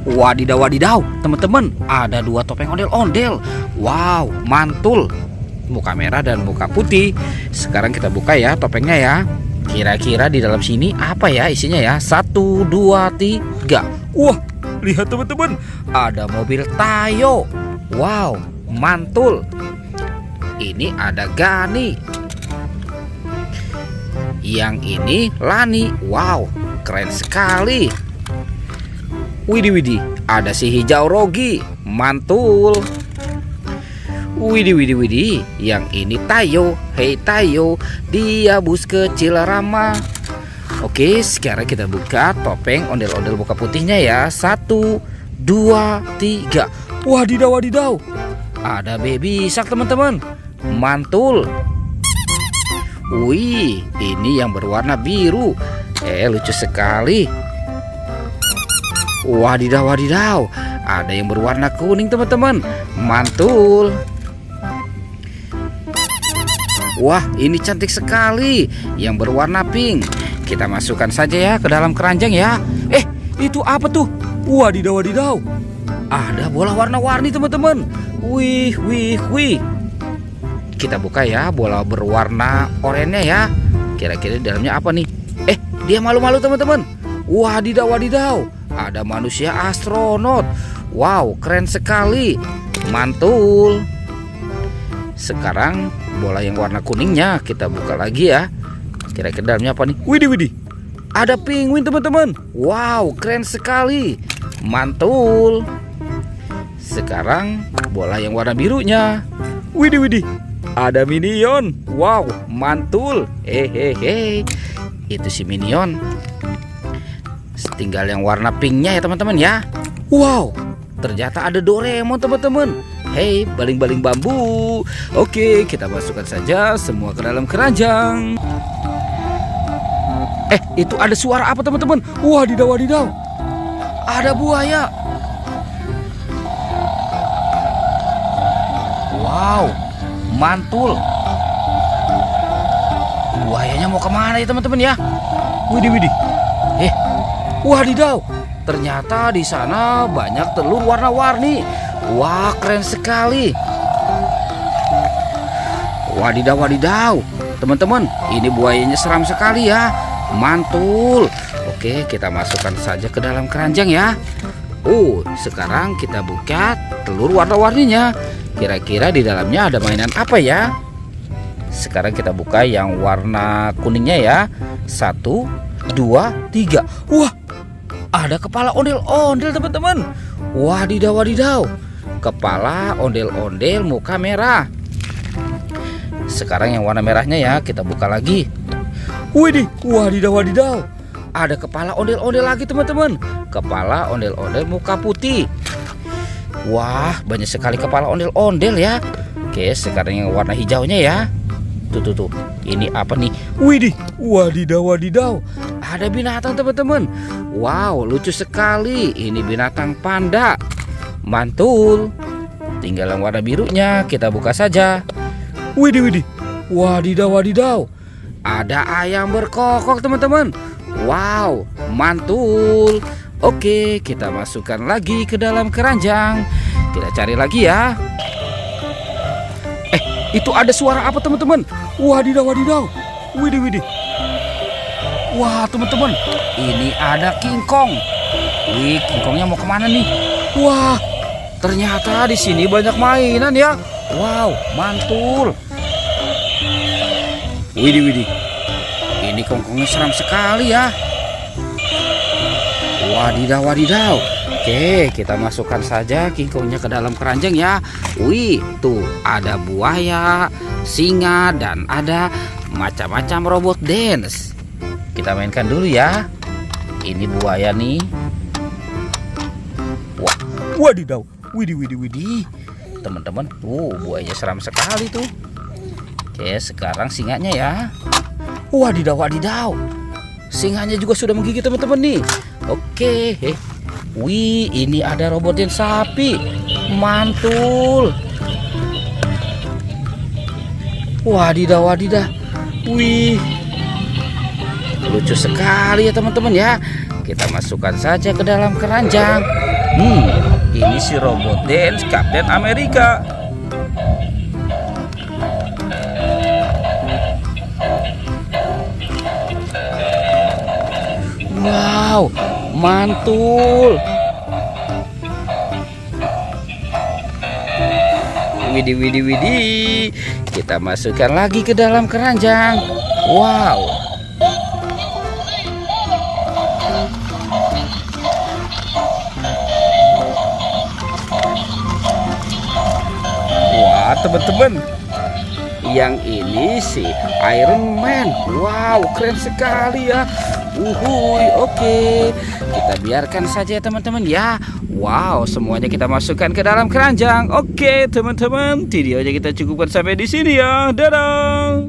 Wadidaw, wadidaw, teman-teman, ada dua topeng ondel-ondel. Wow, mantul. Muka merah dan muka putih. Sekarang kita buka ya topengnya ya. Kira-kira di dalam sini apa ya isinya ya? 1, 2, 3. Wah, lihat teman-teman, ada mobil Tayo. Wow, mantul. Ini ada Gani. Yang ini Lani. Wow, keren sekali. Widih, widih, ada si hijau Rogi. Mantul. Widih, widih, widih, yang ini Tayo. Hei Tayo, dia bus kecil ramah. Oke, sekarang kita buka topeng ondel-ondel muka putihnya ya. 1, 2, 3. Wadidaw, wadidaw, ada baby shark teman-teman. Mantul. Wih, ini yang berwarna biru. Lucu sekali. Wadidaw, wadidaw, ada yang berwarna kuning teman-teman. Mantul. Wah, ini cantik sekali, yang berwarna pink. Kita masukkan saja ya ke dalam keranjang ya. Itu apa tuh? Wadidaw, wadidaw, ada bola warna-warni teman-teman. Wih, wih, wih. Kita buka ya bola berwarna oranye ya. Kira-kira di dalamnya apa nih? Dia malu-malu teman-teman. Wadidaw, wadidaw, ada manusia astronot. Wow, keren sekali. Mantul. Sekarang bola yang warna kuningnya kita buka lagi ya. Kira-kira dalamnya apa nih? Widih, widih, ada penguin teman-teman. Wow, keren sekali. Mantul. Sekarang bola yang warna birunya. Widih, widih, ada minion. Wow, mantul. Hehehe, itu si minion. Tinggal yang warna pinknya ya teman-teman ya. Wow, ternyata ada Doraemon teman-teman. Hei, baling-baling bambu. Oke, kita masukkan saja semua ke dalam keranjang. Itu ada suara apa teman-teman? Wadidaw, wadidaw, ada buaya. Wow, mantul. Buayanya mau kemana ya teman-teman ya? Widih, widih. Wadidaw, ternyata di sana banyak telur warna-warni. Wah, keren sekali. Wadidaw, wadidaw, teman-teman, ini buayanya seram sekali ya. Mantul. Oke, kita masukkan saja ke dalam keranjang ya. Sekarang kita buka telur warna-warninya. Kira-kira di dalamnya ada mainan apa ya? Sekarang kita buka yang warna kuningnya ya. 1, 2, 3. Wah, ada kepala ondel-ondel teman-teman. Wadidaw, wadidaw, kepala ondel-ondel muka merah. Sekarang yang warna merahnya ya kita buka lagi. Widih, wadidaw, wadidaw, ada kepala ondel-ondel lagi teman-teman. Kepala ondel-ondel muka putih. Wah, banyak sekali kepala ondel-ondel ya. Oke, sekarang yang warna hijaunya ya. Tuh, ini apa nih? Widih, wadidaw, wadidaw, ada binatang teman-teman. Wow, lucu sekali. Ini binatang panda. Mantul. Tinggal yang warna birunya kita buka saja. Widih, widih, wadidaw, wadidaw, ada ayam berkokok teman-teman. Wow, mantul. Oke, kita masukkan lagi ke dalam keranjang. Kita cari lagi ya. Itu ada suara apa teman-teman? Wadidaw, wadidaw, widih, widih. Wah teman-teman, ini ada King Kong. Wih, King Kongnya mau kemana nih? Wah, ternyata di sini banyak mainan ya. Wow, mantul. Widih, widih, ini King Kongnya seram sekali ya. Wadidaw, wadidaw. Oke, kita masukkan saja King Kongnya ke dalam keranjang ya. Wih, tuh ada buaya, singa, dan ada macam-macam robot dance. Kita mainkan dulu ya. Ini buaya nih. Wah, wadidaw, widih, widih, widih, teman-teman, tuh buayanya seram sekali tuh. Oke, sekarang singanya ya. Wadidaw, wadidaw, singanya juga sudah menggigit teman-teman nih. Oke, wih, ini ada robot yang sapi. Mantul. Wadidaw, wadidaw, wih, lucu sekali ya teman-teman ya. Kita masukkan saja ke dalam keranjang. Ini si robot dance Kapten Amerika. Wow, mantul. Widih, widih, widih. Kita masukkan lagi ke dalam keranjang. Wow. Wah, teman-teman. Yang ini si Iron Man. Wow, keren sekali ya. Uhuy, oke. Kita biarkan saja ya teman-teman ya. Wow, semuanya kita masukkan ke dalam keranjang. Oke, teman-teman, videonya kita cukupkan sampai di sini ya. Dadah.